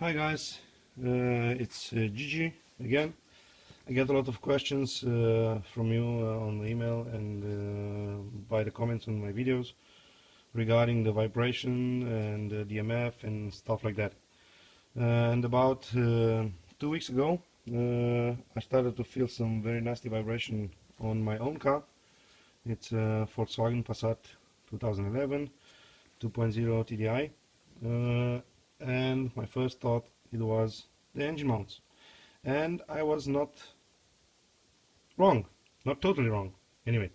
Hi guys, it's Gigi again. I get a lot of questions from you on the email and by the comments on my videos regarding the vibration and DMF and stuff like that. And about 2 weeks ago I started to feel some very nasty vibration on my own car. It's a Volkswagen Passat 2011 2.0 TDI. And my first thought, it was the engine mounts, and I was not wrong, not totally wrong anyway.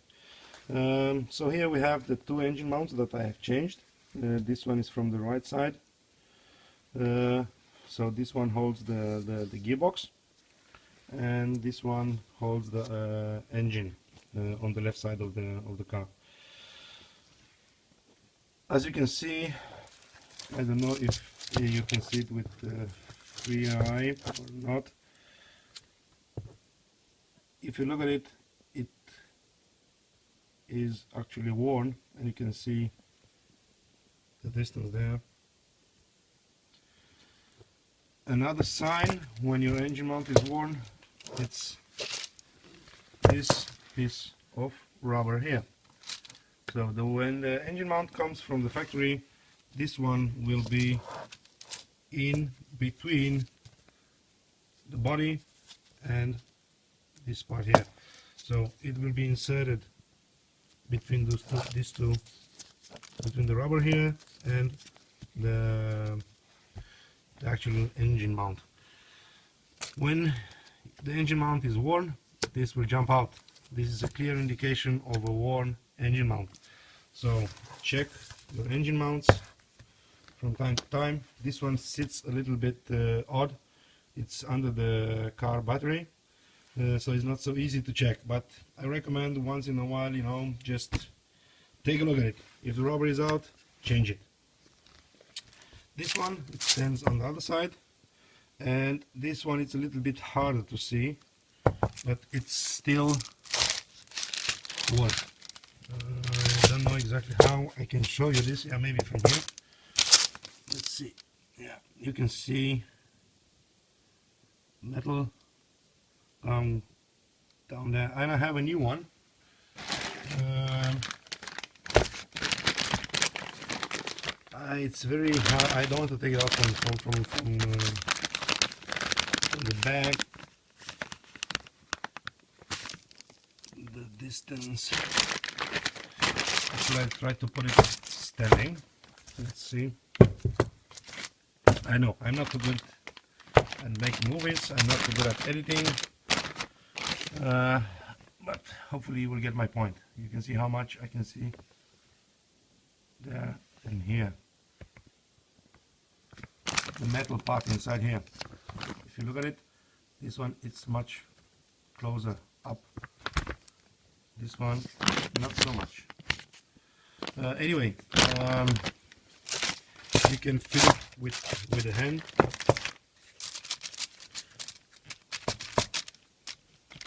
So here we have the two engine mounts that I have changed. This one is from the right side, so this one holds the gearbox, and this one holds the engine on the left side of the car. As you can see, I don't know if you can see it with free eye or not. If you look at it, it is actually worn, and you can see the distance there. Another sign when your engine mount is worn, it's this piece of rubber here. So when the engine mount comes from the factory, this one will be in between the body and this part here. So it will be inserted between these two, between the rubber here and the actual engine mount. When the engine mount is worn, this will jump out. This is a clear indication of a worn engine mount. So check your engine mounts from time to time. This one sits a little bit odd. It's under the car battery, so it's not so easy to check, but I recommend once in a while, you know, just take a look at it. If the rubber is out, change it. This one, it stands on the other side, and this one, it's a little bit harder to see, but it's still worn. I don't know exactly how I can show you this. Yeah, maybe from here. Let's see. Yeah, you can see metal down there, and I have a new one. It's very hard. I don't want to take it out from the bag. The distance. Actually, I tried to put it standing. Let's see. I know I'm not too good at making movies. I'm not too good at editing. But hopefully you will get my point. You can see how much I can see there and here. The metal part inside here. If you look at it, this one, it's much closer up. This one, not so much. Anyway, you can feel it with a hand.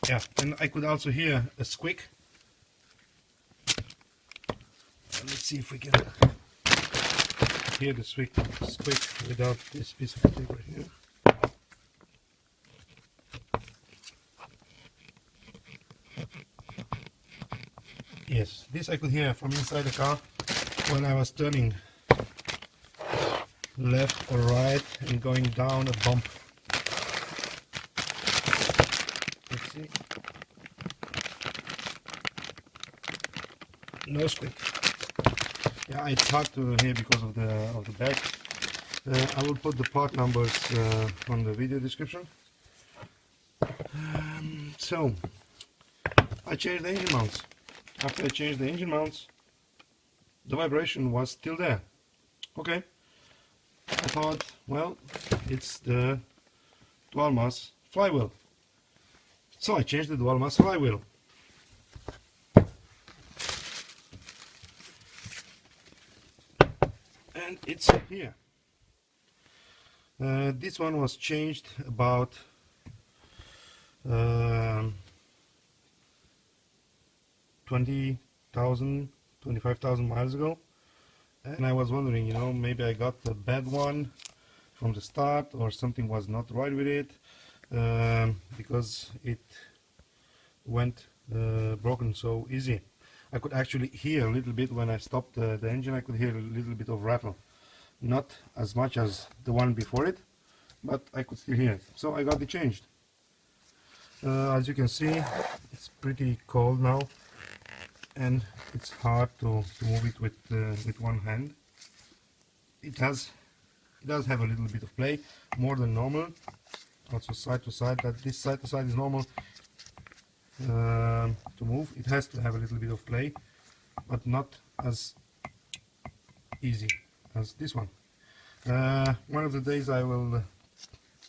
Yeah, and I could also hear a squeak. Let's see if we can hear the squeak without this piece of paper here. Yes, this I could hear from inside the car when I was turning left or right and going down a bump. Let's see. No squeak. Yeah, it's hard to hear because of the bag. I will put the part numbers on the video description. So I changed the engine mounts. After I changed the engine mounts, the vibration was still there. Okay, I thought, well, it's the dual mass flywheel. So I changed the dual mass flywheel. And it's here. This one was changed about 20,000, 25,000 miles ago, and I was wondering, you know, maybe I got the bad one from the start, or something was not right with it, because it went broken so easy. I could actually hear a little bit when I stopped the engine. I could hear a little bit of rattle, not as much as the one before it, but I could still hear it. So I got it changed. As you can see, it's pretty cold now, and it's hard to move it with one hand. It does have a little bit of play, more than normal. Also side to side. That this side to side is normal. To move, it has to have a little bit of play, but not as easy as this one. One of the days I will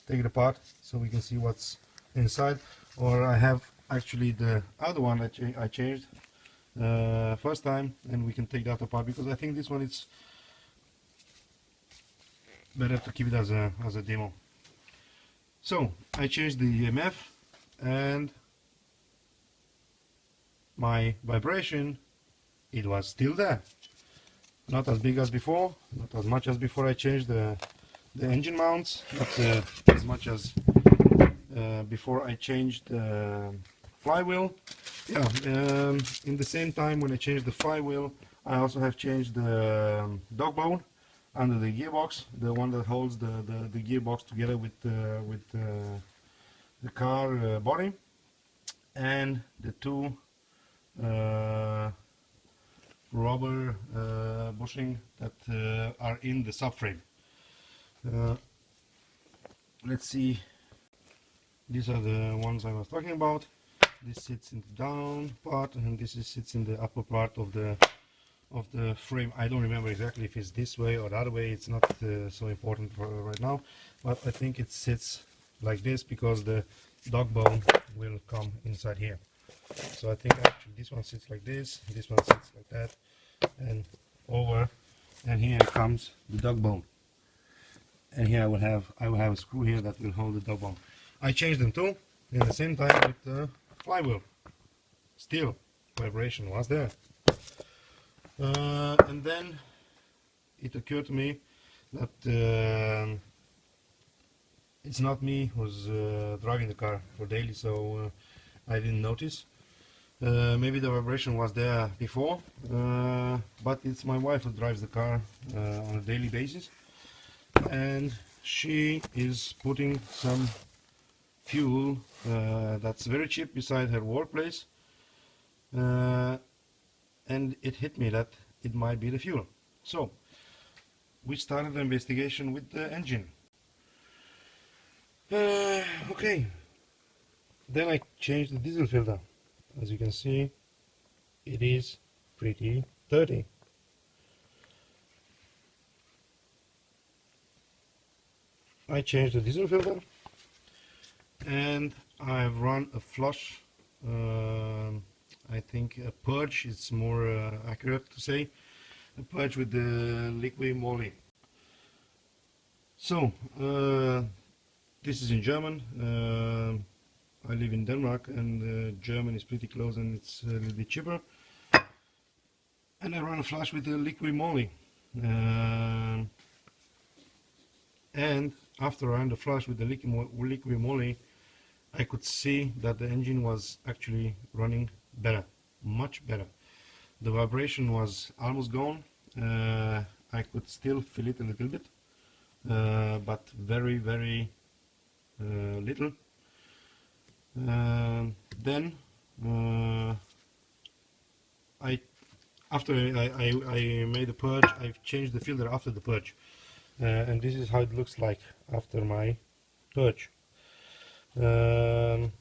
take it apart so we can see what's inside, or I have actually the other one that I changed first time, and we can take that apart, because I think this one it's better to keep it as a demo. So I changed the EMF, and my vibration, it was still there. Not as big as before, not as much as before I changed the engine mounts, not as much as before I changed the flywheel. Yeah, in the same time when I changed the flywheel, I also have changed the dog bone under the gearbox, the one that holds the gearbox together with the car body, and the two rubber bushing that are in the subframe. Let's see, these are the ones I was talking about. This sits in the down part, and this sits in the upper part of the frame. I don't remember exactly if it's this way or the other way. It's not so important for right now, but I think it sits like this because the dog bone will come inside here. So I think actually this one sits like this one sits like that, and over, and here comes the dog bone, and here I will have a screw here that will hold the dog bone. I changed them too in the same time with the flywheel. Still vibration was there, and then it occurred to me that it's not me who's driving the car for daily, so I didn't notice. Maybe the vibration was there before, but it's my wife who drives the car on a daily basis, and she is putting some fuel that's very cheap beside her workplace, and it hit me that it might be the fuel. So we started an investigation with the engine. Okay, then I changed the diesel filter. As you can see, it is pretty dirty. I changed the diesel filter, and I've run a flush, I think a purge is more accurate to say, a purge with the liquid moly. So this is in German. I live in Denmark, and German is pretty close, and it's a little bit cheaper. And I run a flush with the liquid moly. And after I ran the flush with the liquid moly, I could see that the engine was actually running better, much better. The vibration was almost gone. I could still feel it a little bit, but very, very little. Then after I made the purge, I've changed the filter after the purge, and this is how it looks like after my purge. And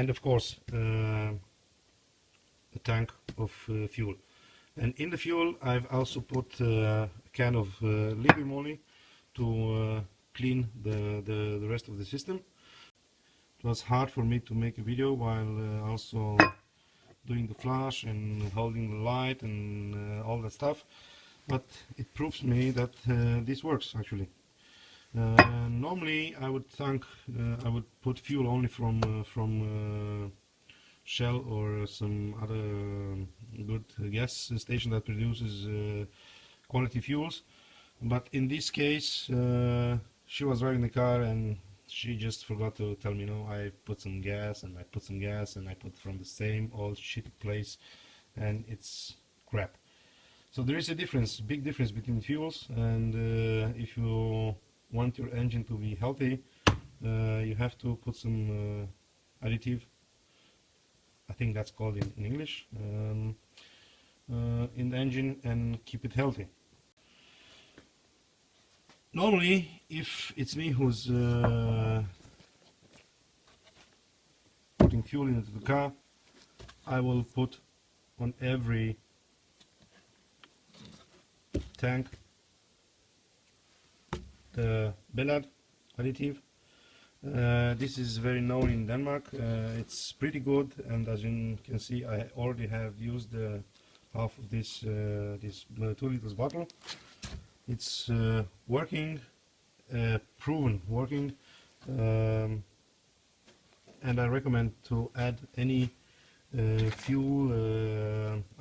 of course a tank of fuel, and in the fuel I've also put a can of liquid moly to clean the rest of the system. It was hard for me to make a video while also doing the flash and holding the light and all that stuff, but it proves me that this works actually. Normally I would put fuel only from Shell or some other good gas station that produces quality fuels, but in this case she was driving the car and she just forgot to tell me, no, I put some gas and I put some gas and I put from the same old shitty place, and it's crap. So there is a difference, big difference between fuels, and if you want your engine to be healthy, you have to put some additive, I think that's called in English, in the engine and keep it healthy. Normally, if it's me who's putting fuel into the car, I will put on every tank the Bellad additive. This is very known in Denmark. It's pretty good, and as you can see, I already have used half of this 2 liters bottle. It's working, proven working, and I recommend to add any fuel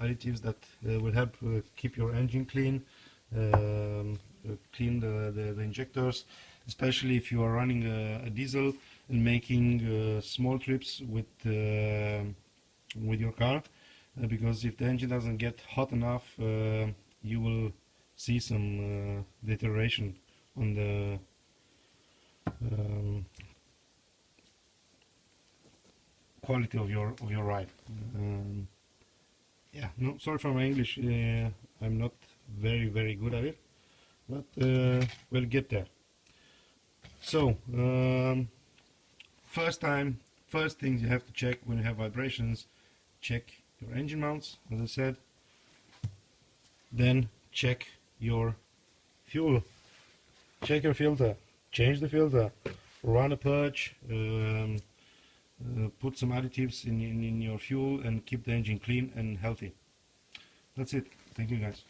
additives that will help keep your engine clean, clean the injectors, especially if you are running a diesel and making small trips with your car, because if the engine doesn't get hot enough, you will see some deterioration on the quality of your ride. Yeah, no, sorry for my English. I'm not very good at it, but we'll get there. So first things you have to check when you have vibrations: check your engine mounts, as I said, then check your fuel, check your filter, change the filter, run a purge, put some additives in your fuel, and keep the engine clean and healthy. That's it. Thank you, guys.